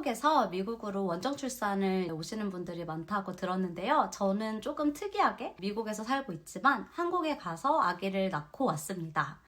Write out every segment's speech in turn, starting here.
한국에서 미국으로 원정 출산을 오시는 분들이 많다고 들었는데요. 저는 조금 특이하게 미국에서 살고 있지만 한국에 가서 아기를 낳고 왔습니다.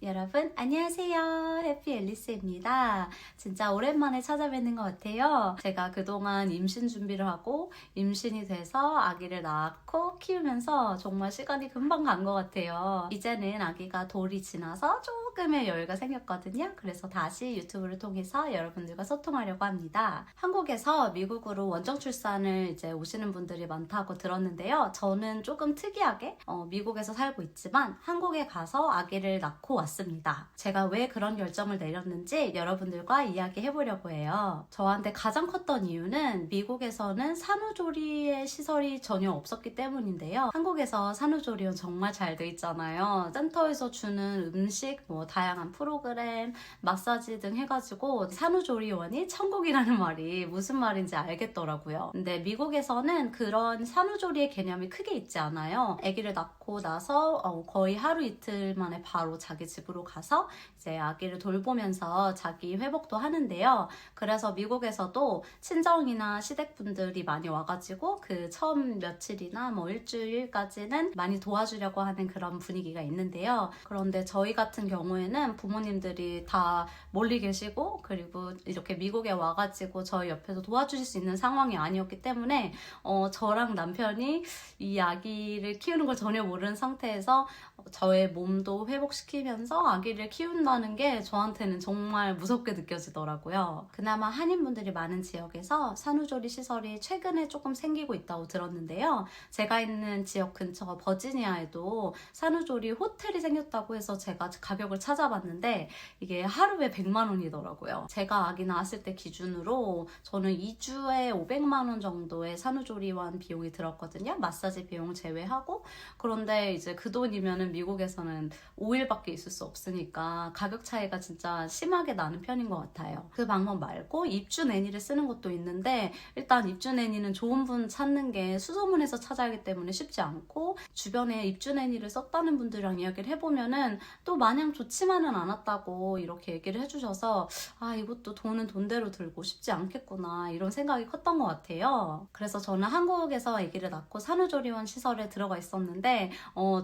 여러분 안녕하세요. 해피 앨리스입니다. 진짜 오랜만에 찾아뵙는 것 같아요. 제가 그동안 임신 준비를 하고 임신이 돼서 아기를 낳고 키우면서 정말 시간이 금방 간 것 같아요. 이제는 아기가 돌이 지나서 조금의 여유가 생겼거든요. 그래서 다시 유튜브를 통해서 여러분들과 소통하려고 합니다. 한국에서 미국으로 원정 출산을 이제 오시는 분들이 많다고 들었는데요. 저는 조금 특이하게 미국에서 살고 있지만 한국에 가서 아기를 낳고 왔습니다. 제가 왜 그런 결정을 내렸는지 여러분들과 이야기해보려고 해요. 저한테 가장 컸던 이유는 미국에서는 산후조리의 시설이 전혀 없었기 때문인데요. 한국에서 산후조리원 정말 잘 돼 있잖아요. 센터에서 주는 음식, 다양한 프로그램, 마사지 등 해가지고 산후조리원이 천국이라는 말이 무슨 말인지 알겠더라고요. 근데 미국에서는 그런 산후조리의 개념이 크게 있지 않아요. 아기를 낳고 나서 거의 하루 이틀 만에 바로 자기 집으로 가서 이제 아기를 돌보면서 자기 회복도 하는데요. 그래서 미국에서도 친정이나 시댁분들이 많이 와가지고 그 처음 며칠이나 일주일까지는 많이 도와주려고 하는 그런 분위기가 있는데요. 그런데 저희 같은 경우에는 부모님들이 다 멀리 계시고 그리고 이렇게 미국에 와가지고 저희 옆에서 도와주실 수 있는 상황이 아니었기 때문에 저랑 남편이 이 아기를 키우는 걸 전혀 모르는 상태에서 저의 몸도 회복시키면서 아기를 키운다는 게 저한테는 정말 무섭게 느껴지더라고요. 그나마 한인분들이 많은 지역에서 산후조리 시설이 최근에 조금 생기고 있다고 들었는데요. 제가 있는 지역 근처 버지니아에도 산후조리 호텔이 생겼다고 해서 제가 가격을 찾아봤는데 이게 하루에 100만 원이더라고요. 제가 아기 낳았을 때 기준으로 저는 2주에 500만 원 정도의 산후조리원 비용이 들었거든요. 마사지 비용 제외하고. 그런데 이제 그 돈이면은 미국에서는 5일밖에 있을 수 없으니까 가격 차이가 진짜 심하게 나는 편인 것 같아요. 그 방법 말고 입주 내니를 쓰는 것도 있는데 일단 입주 내니는 좋은 분 찾는 게 수소문해서 찾아야 하기 때문에 쉽지 않고 주변에 입주 내니를 썼다는 분들이랑 이야기를 해보면은 또 마냥 좋지만은 않았다고 이렇게 얘기를 해주셔서 이것도 돈은 돈대로 들고 쉽지 않겠구나 이런 생각이 컸던 것 같아요. 그래서 저는 한국에서 아기를 낳고 산후조리원 시설에 들어가 있었는데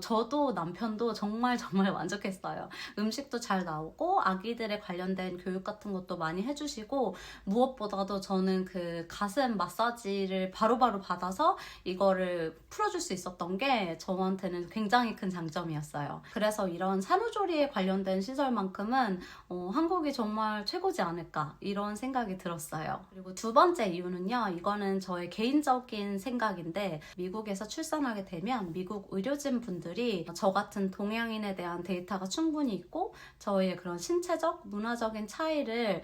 저도 남편도 정말 만족했어요. 음식도 잘 나오고 아기들에 관련된 교육 같은 것도 많이 해주시고 무엇보다도 저는 그 가슴 마사지를 바로바로 받아서 이거를 풀어줄 수 있었던 게 저한테는 굉장히 큰 장점이었어요. 그래서 이런 산후조리에 관련된 시설만큼은 한국이 정말 최고지 않을까 이런 생각이 들었어요. 그리고 두 번째 이유는요. 이거는 저의 개인적인 생각인데 미국에서 출산하게 되면 미국 의료진 분들이 저 같은 동양인에 대한 데이터가 충분히 있고 저희의 그런 신체적, 문화적인 차이를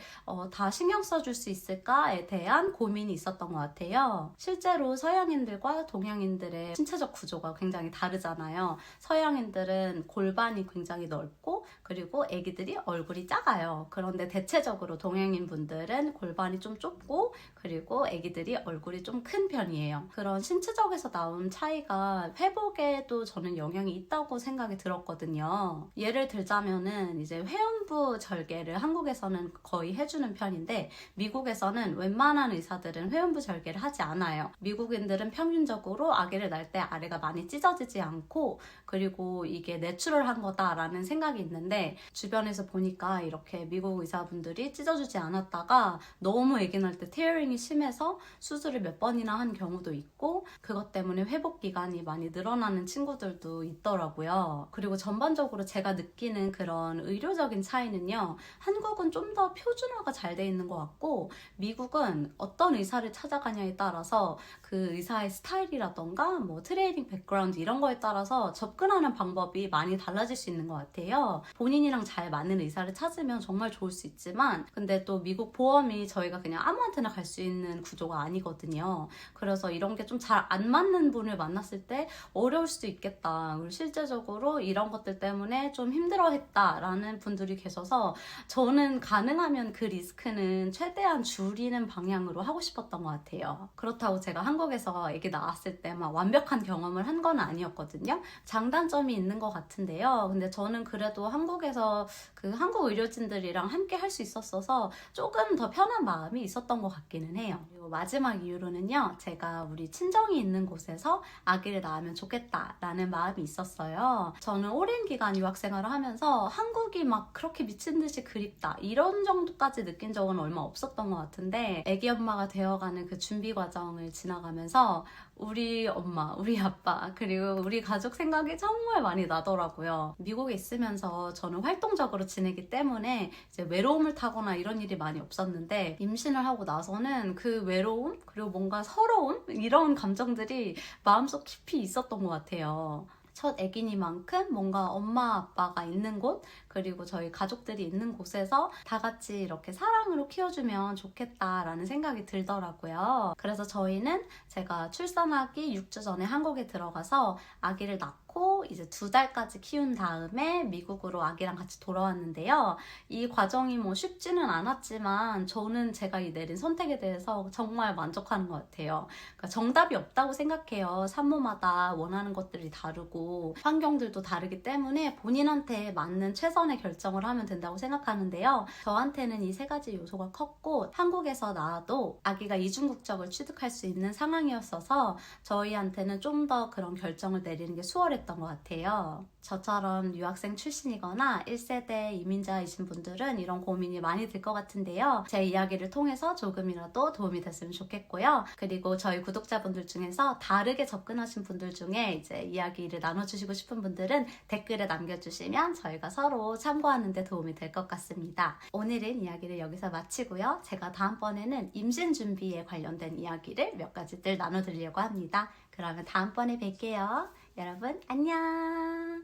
다 신경 써줄 수 있을까에 대한 고민이 있었던 것 같아요. 실제로 서양인들과 동양인들의 신체적 구조가 굉장히 다르잖아요. 서양인들은 골반이 굉장히 넓고 그리고 아기들이 얼굴이 작아요. 그런데 대체적으로 동양인 분들은 골반이 좀 좁고 그리고 아기들이 얼굴이 좀 큰 편이에요. 그런 신체적에서 나온 차이가 회복에도 저는 영향이 있다고 생각이 들었거든요. 예를 들자면은 이제 회음부 절개를 한국에서는 거의 해주는 편인데 미국에서는 웬만한 의사들은 회음부 절개를 하지 않아요. 미국인들은 평균적으로 아기를 낳을 때 아래가 많이 찢어지지 않고 그리고 이게 내추럴한 거다라는 생각이 있는데 주변에서 보니까 이렇게 미국 의사분들이 찢어주지 않았다가 너무 아기 낳을 때 테어링이 심해서 수술을 몇 번이나 한 경우도 있고 그것 때문에 회복 기간이 많이 늘어나는 친구들도 있더라고요. 그리고 전반적으로 제가 느끼는 그런 의료적인 차이는요. 한국은 좀 더 표준화가 잘 돼 있는 것 같고 미국은 어떤 의사를 찾아가냐에 따라서 그 의사의 스타일이라던가 트레이닝 백그라운드 이런 거에 따라서 접근하는 방법이 많이 달라질 수 있는 것 같아요. 본인이랑 잘 맞는 의사를 찾으면 정말 좋을 수 있지만 근데 또 미국 보험이 저희가 그냥 아무한테나 갈 수 있는 구조가 아니거든요. 그래서 이런 게 좀 잘 안 맞는 분을 만났을 때 어려울 수도 있겠다. 그리고 실제적으로 이런 것들 때문에 좀 힘들어했다라는 분들이 계셔서 저는 가능하면 그 리스크는 최대한 줄이는 방향으로 하고 싶었던 것 같아요. 그렇다고 제가 한국에서 아기 낳았을 때 막 완벽한 경험을 한 건 아니었거든요. 장단점이 있는 것 같은데요. 근데 저는 그래도 한국 한국에서 그 한국 의료진들이랑 함께 할 수 있었어서 조금 더 편한 마음이 있었던 것 같기는 해요. 그리고 마지막 이유로는요, 제가 우리 친정이 있는 곳에서 아기를 낳으면 좋겠다라는 마음이 있었어요. 저는 오랜 기간 유학 생활을 하면서 한국이 막 그렇게 미친 듯이 그립다 이런 정도까지 느낀 적은 얼마 없었던 것 같은데, 아기 엄마가 되어가는 그 준비 과정을 지나가면서 우리 엄마, 우리 아빠, 그리고 우리 가족 생각이 정말 많이 나더라고요. 미국에 있으면서 저는 활동적으로 지내기 때문에 이제 외로움을 타거나 이런 일이 많이 없었는데, 임신을 하고 나서는 그 외로움, 그리고 뭔가 서러움, 이런 감정들이 마음속 깊이 있었던 것 같아요. 첫 아기니만큼 뭔가 엄마 아빠가 있는 곳, 그리고 저희 가족들이 있는 곳에서 다 같이 이렇게 사랑으로 키워주면 좋겠다라는 생각이 들더라고요. 그래서 저희는 제가 출산하기 6주 전에 한국에 들어가서 아기를 낳고 이제 2달까지 키운 다음에 미국으로 아기랑 같이 돌아왔는데요. 이 과정이 뭐 쉽지는 않았지만 저는 제가 이 내린 선택에 대해서 정말 만족하는 것 같아요. 그러니까 정답이 없다고 생각해요. 산모마다 원하는 것들이 다르고 환경들도 다르기 때문에 본인한테 맞는 최선의 결정을 하면 된다고 생각하는데요. 저한테는 이 3가지 요소가 컸고, 한국에서 낳아도 아기가 이중 국적을 취득할 수 있는 상황이었어서 저희한테는 좀 더 그런 결정을 내리는 게 수월했던 것 같아요. 저처럼 유학생 출신이거나 1세대 이민자이신 분들은 이런 고민이 많이 들 것 같은데요. 제 이야기를 통해서 조금이라도 도움이 됐으면 좋겠고요. 그리고 저희 구독자분들 중에서 다르게 접근하신 분들 중에 이제 이야기를 나눠주시고 싶은 분들은 댓글에 남겨주시면 저희가 서로 참고하는 데 도움이 될 것 같습니다. 오늘은 이야기를 여기서 마치고요. 제가 다음번에는 임신 준비에 관련된 이야기를 몇 가지들 나눠드리려고 합니다. 그러면 다음번에 뵐게요. 여러분 안녕.